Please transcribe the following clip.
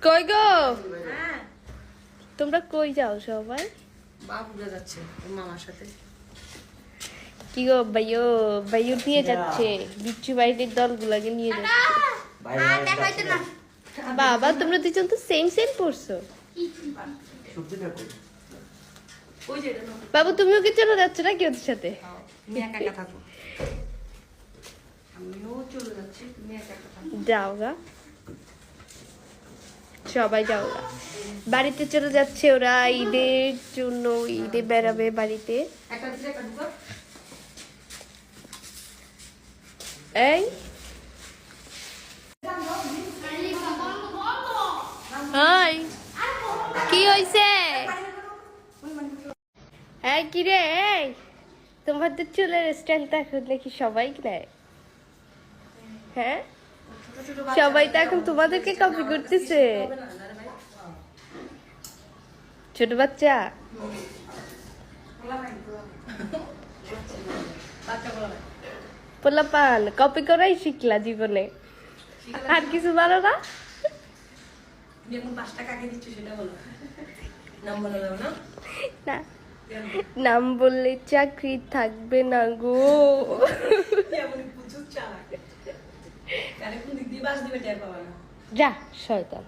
কই গো তোমরা কই যাও সবাই? বাবুরা যাচ্ছে ওর মামার সাথে। কি গো ভাইও ভাইও নিয়ে যাচ্ছে বিচ্ছু বাইরের দলগুলাকে নিয়ে যাচ্ছে। বাবা তোমরা দুজন তো সেম সেম পড়ছো। বাবু তুমিও কি চলে যাচ্ছ নাকি ওদের সাথে? তুমি একা একা থাকো। আমিও চলে যাচ্ছি, তুমি একা একা থাকো। যাও গা, সবাই যাও গা। বাড়িতে চলে যাচ্ছে ওরা ঈদের জন্য, ঈদে বেড়াবে বাড়িতে। একটা দিলে একটা ঢুকো। এই হাই কি হইছে? এই কি রে, এই তোমাদের চুলের স্টাইল তো এখন দেখি সবাই নেয়। হ্যাঁ সবাই তো এখন তোমাদেরকে কপি করতেছে। ছোট বাচ্চা পোলাপান কপি করাই শিখলা জীবনে, আর কিছু জানো না? যেমন 5 টাকা আগে দিচ্ছ সেটা বলো। নাম বলে দাও না। না নাম বললে চাকরি থাকবে না গো। এমন প্রচুর চালাক। কারে কোন দিক দিয়ে বাস দিবে টের পাবা না। যা শয়তান।